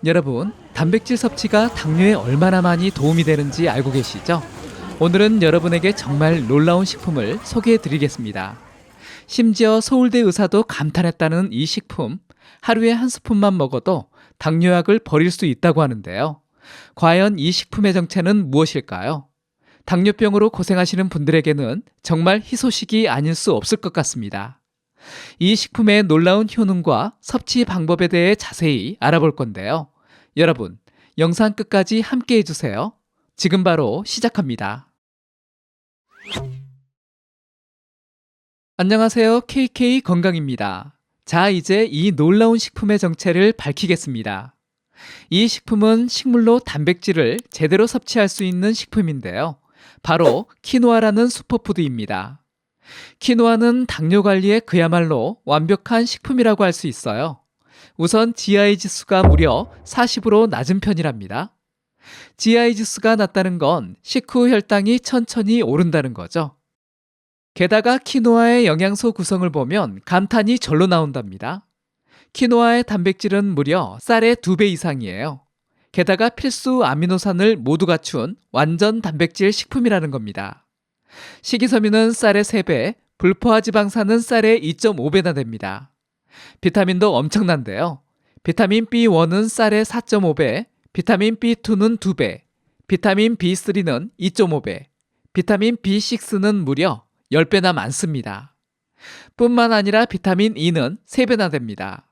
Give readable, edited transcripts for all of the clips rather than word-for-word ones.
여러분, 단백질 섭취가 당뇨에 얼마나 많이 도움이 되는지 알고 계시죠? 오늘은 여러분에게 정말 놀라운 식품을 소개해 드리겠습니다. 심지어 서울대 의사도 감탄했다는 이 식품, 하루에 한 스푼만 먹어도 당뇨약을 버릴 수 있다고 하는데요. 과연 이 식품의 정체는 무엇일까요? 당뇨병으로 고생하시는 분들에게는 정말 희소식이 아닐 수 없을 것 같습니다. 이 식품의 놀라운 효능과 섭취 방법에 대해 자세히 알아볼 건데요. 여러분, 영상 끝까지 함께 해주세요. 지금 바로 시작합니다. 안녕하세요. KK 건강입니다. 자, 이제 이 놀라운 식품의 정체를 밝히겠습니다. 이 식품은 식물로 단백질을 제대로 섭취할 수 있는 식품인데요. 바로 키노아라는 슈퍼푸드입니다. 키노아는 당뇨 관리에 그야말로 완벽한 식품이라고 할 수 있어요. 우선 GI 지수가 무려 40으로 낮은 편이랍니다. GI 지수가 낮다는 건 식후 혈당이 천천히 오른다는 거죠. 게다가 키노아의 영양소 구성을 보면 감탄이 절로 나온답니다. 키노아의 단백질은 무려 쌀의 2배 이상이에요. 게다가 필수 아미노산을 모두 갖춘 완전 단백질 식품이라는 겁니다. 식이섬유는 쌀의 3배, 불포화지방산은 쌀의 2.5배나 됩니다. 비타민도 엄청난데요. 비타민 B1은 쌀의 4.5배, 비타민 B2는 2배, 비타민 B3는 2.5배, 비타민 B6는 무려 10배나 많습니다. 뿐만 아니라 비타민 E는 3배나 됩니다.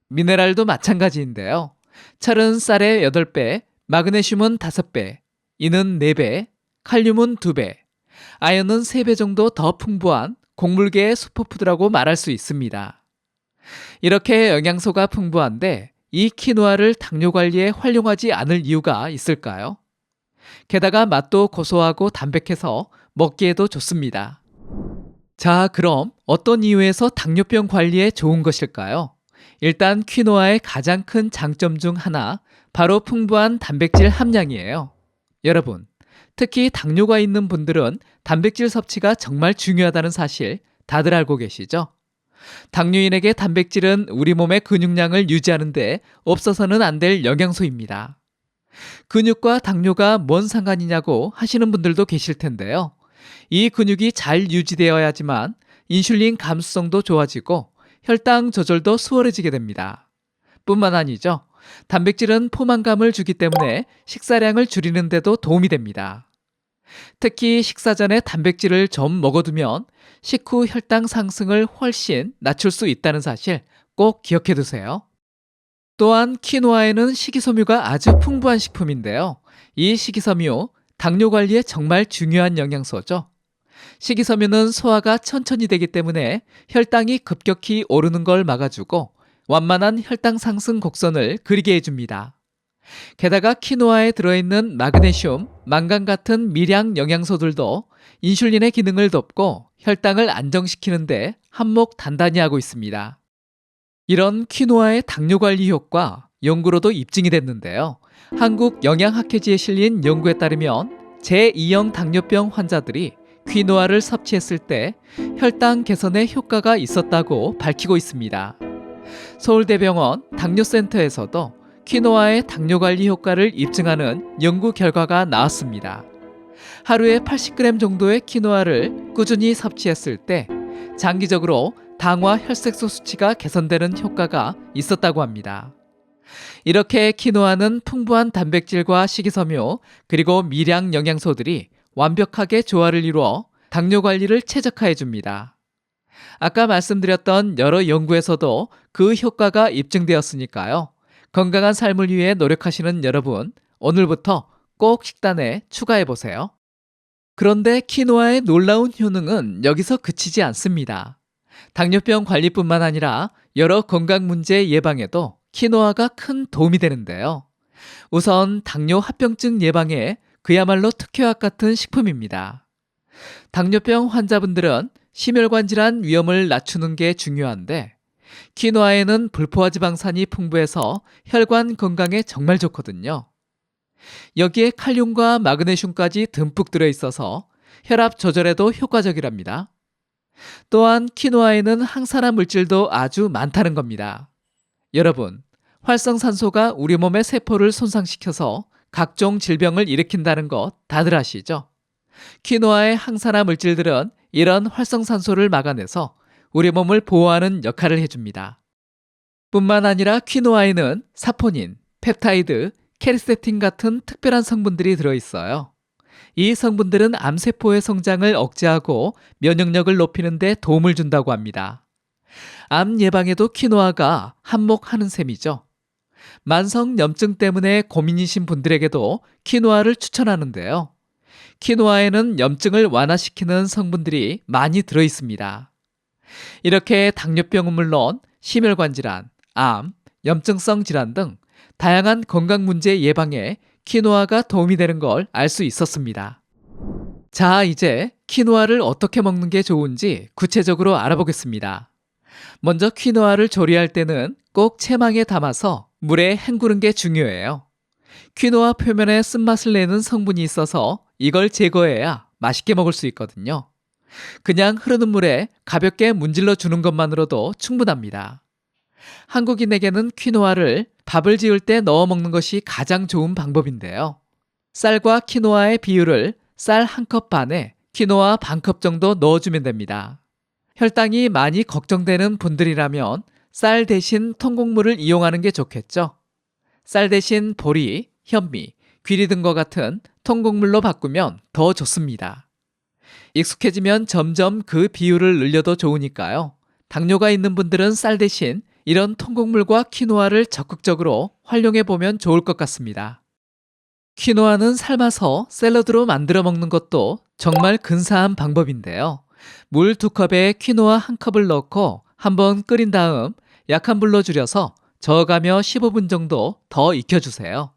미네랄도 마찬가지인데요. 철은 쌀의 8배, 마그네슘은 5배, E는 4배, 칼륨은 2배, 아연은 3배 정도 더 풍부한 곡물계의 슈퍼푸드라고 말할 수 있습니다. 이렇게 영양소가 풍부한데 이 키노아를 당뇨 관리에 활용하지 않을 이유가 있을까요? 게다가 맛도 고소하고 담백해서 먹기에도 좋습니다. 자, 그럼 어떤 이유에서 당뇨병 관리에 좋은 것일까요? 일단 키노아의 가장 큰 장점 중 하나, 바로 풍부한 단백질 함량이에요. 여러분, 특히 당뇨가 있는 분들은 단백질 섭취가 정말 중요하다는 사실 다들 알고 계시죠? 당뇨인에게 단백질은 우리 몸의 근육량을 유지하는 데 없어서는 안 될 영양소입니다. 근육과 당뇨가 뭔 상관이냐고 하시는 분들도 계실 텐데요. 이 근육이 잘 유지되어야지만 인슐린 감수성도 좋아지고 혈당 조절도 수월해지게 됩니다. 뿐만 아니죠. 단백질은 포만감을 주기 때문에 식사량을 줄이는 데도 도움이 됩니다. 특히 식사 전에 단백질을 좀 먹어두면 식후 혈당 상승을 훨씬 낮출 수 있다는 사실 꼭 기억해 두세요. 또한 키노아에는 식이섬유가 아주 풍부한 식품인데요. 이 식이섬유, 당뇨 관리에 정말 중요한 영양소죠. 식이섬유는 소화가 천천히 되기 때문에 혈당이 급격히 오르는 걸 막아주고 완만한 혈당 상승 곡선을 그리게 해줍니다. 게다가 키노아에 들어있는 마그네슘, 망간 같은 미량 영양소들도 인슐린의 기능을 돕고 혈당을 안정시키는데 한몫 단단히 하고 있습니다. 이런 키노아의 당뇨 관리 효과, 연구로도 입증이 됐는데요. 한국영양학회지에 실린 연구에 따르면 제2형 당뇨병 환자들이 키노아를 섭취했을 때 혈당 개선에 효과가 있었다고 밝히고 있습니다. 서울대병원 당뇨센터에서도 키노아의 당뇨 관리 효과를 입증하는 연구 결과가 나왔습니다. 하루에 80g 정도의 키노아를 꾸준히 섭취했을 때 장기적으로 당화 혈색소 수치가 개선되는 효과가 있었다고 합니다. 이렇게 키노아는 풍부한 단백질과 식이섬유 그리고 미량 영양소들이 완벽하게 조화를 이루어 당뇨 관리를 최적화해 줍니다. 아까 말씀드렸던 여러 연구에서도 그 효과가 입증되었으니까요. 건강한 삶을 위해 노력하시는 여러분, 오늘부터 꼭 식단에 추가해보세요. 그런데 키노아의 놀라운 효능은 여기서 그치지 않습니다. 당뇨병 관리뿐만 아니라 여러 건강 문제 예방에도 키노아가 큰 도움이 되는데요. 우선 당뇨 합병증 예방에 그야말로 특효약 같은 식품입니다. 당뇨병 환자분들은 심혈관 질환 위험을 낮추는 게 중요한데 키노아에는 불포화지방산이 풍부해서 혈관 건강에 정말 좋거든요. 여기에 칼륨과 마그네슘까지 듬뿍 들어있어서 혈압 조절에도 효과적이랍니다. 또한 키노아에는 항산화 물질도 아주 많다는 겁니다. 여러분, 활성산소가 우리 몸의 세포를 손상시켜서 각종 질병을 일으킨다는 것 다들 아시죠? 키노아의 항산화 물질들은 이런 활성산소를 막아내서 우리 몸을 보호하는 역할을 해줍니다. 뿐만 아니라 퀴노아에는 사포닌, 펩타이드, 케르세틴 같은 특별한 성분들이 들어있어요. 이 성분들은 암세포의 성장을 억제하고 면역력을 높이는 데 도움을 준다고 합니다. 암 예방에도 퀴노아가 한몫하는 셈이죠. 만성 염증 때문에 고민이신 분들에게도 퀴노아를 추천하는데요. 퀴노아에는 염증을 완화시키는 성분들이 많이 들어있습니다. 이렇게 당뇨병은 물론 심혈관 질환, 암, 염증성 질환 등 다양한 건강 문제 예방에 퀴노아가 도움이 되는 걸 알 수 있었습니다. 자, 이제 퀴노아를 어떻게 먹는 게 좋은지 구체적으로 알아보겠습니다. 먼저 퀴노아를 조리할 때는 꼭 체망에 담아서 물에 헹구는 게 중요해요. 퀴노아 표면에 쓴맛을 내는 성분이 있어서 이걸 제거해야 맛있게 먹을 수 있거든요. 그냥 흐르는 물에 가볍게 문질러 주는 것만으로도 충분합니다. 한국인에게는 퀴노아를 밥을 지을 때 넣어 먹는 것이 가장 좋은 방법인데요. 쌀과 퀴노아의 비율을 쌀 1컵 반에 퀴노아 반컵 정도 넣어주면 됩니다. 혈당이 많이 걱정되는 분들이라면 쌀 대신 통곡물을 이용하는 게 좋겠죠. 쌀 대신 보리, 현미, 귀리 등과 같은 통곡물로 바꾸면 더 좋습니다. 익숙해지면 점점 그 비율을 늘려도 좋으니까요. 당뇨가 있는 분들은 쌀 대신 이런 통곡물과 퀴노아를 적극적으로 활용해보면 좋을 것 같습니다. 퀴노아는 삶아서 샐러드로 만들어 먹는 것도 정말 근사한 방법인데요. 물 2컵에 퀴노아 1컵을 넣고 한번 끓인 다음 약한 불로 줄여서 저어가며 15분 정도 더 익혀주세요.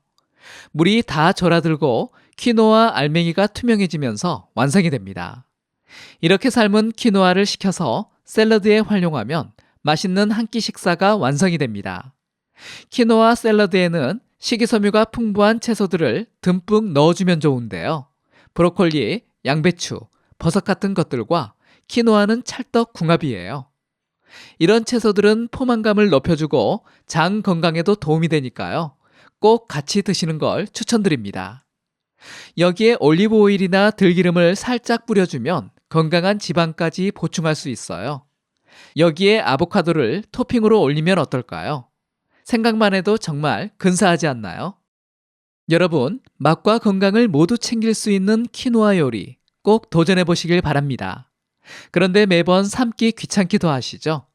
물이 다 졸아들고 퀴노아 알맹이가 투명해지면서 완성이 됩니다. 이렇게 삶은 퀴노아를 식혀서 샐러드에 활용하면 맛있는 한 끼 식사가 완성이 됩니다. 퀴노아 샐러드에는 식이섬유가 풍부한 채소들을 듬뿍 넣어주면 좋은데요. 브로콜리, 양배추, 버섯 같은 것들과 퀴노아는 찰떡궁합이에요. 이런 채소들은 포만감을 높여주고 장 건강에도 도움이 되니까요. 꼭 같이 드시는 걸 추천드립니다. 여기에 올리브 오일이나 들기름을 살짝 뿌려주면 건강한 지방까지 보충할 수 있어요. 여기에 아보카도를 토핑으로 올리면 어떨까요? 생각만 해도 정말 근사하지 않나요? 여러분, 맛과 건강을 모두 챙길 수 있는 퀴노아 요리 꼭 도전해 보시길 바랍니다. 그런데 매번 삶기 귀찮기도 하시죠?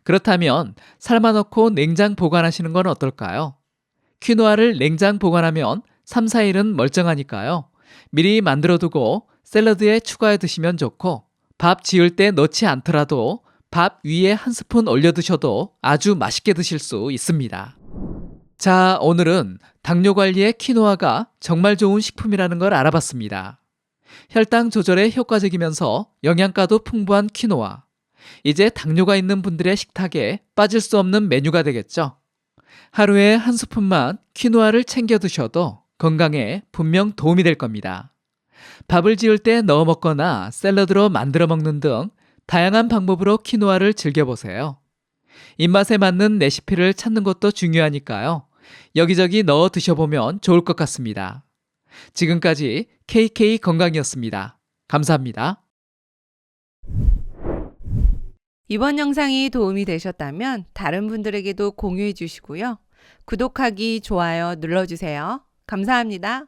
그렇다면 삶아 놓고 냉장 보관하시는 건 어떨까요? 퀴노아를 냉장 보관하면 3, 4일은 멀쩡하니까요. 미리 만들어 두고 샐러드에 추가해 드시면 좋고 밥 지을 때 넣지 않더라도 밥 위에 한 스푼 올려 드셔도 아주 맛있게 드실 수 있습니다. 자, 오늘은 당뇨 관리에 퀴노아가 정말 좋은 식품이라는 걸 알아봤습니다. 혈당 조절에 효과적이면서 영양가도 풍부한 퀴노아. 이제 당뇨가 있는 분들의 식탁에 빠질 수 없는 메뉴가 되겠죠. 하루에 한 스푼만 퀴노아를 챙겨 드셔도 건강에 분명 도움이 될 겁니다. 밥을 지을 때 넣어 먹거나 샐러드로 만들어 먹는 등 다양한 방법으로 퀴노아를 즐겨보세요. 입맛에 맞는 레시피를 찾는 것도 중요하니까요. 여기저기 넣어 드셔보면 좋을 것 같습니다. 지금까지 KK 건강이었습니다. 감사합니다. 이번 영상이 도움이 되셨다면 다른 분들에게도 공유해 주시고요. 구독하기, 좋아요 눌러주세요. 감사합니다.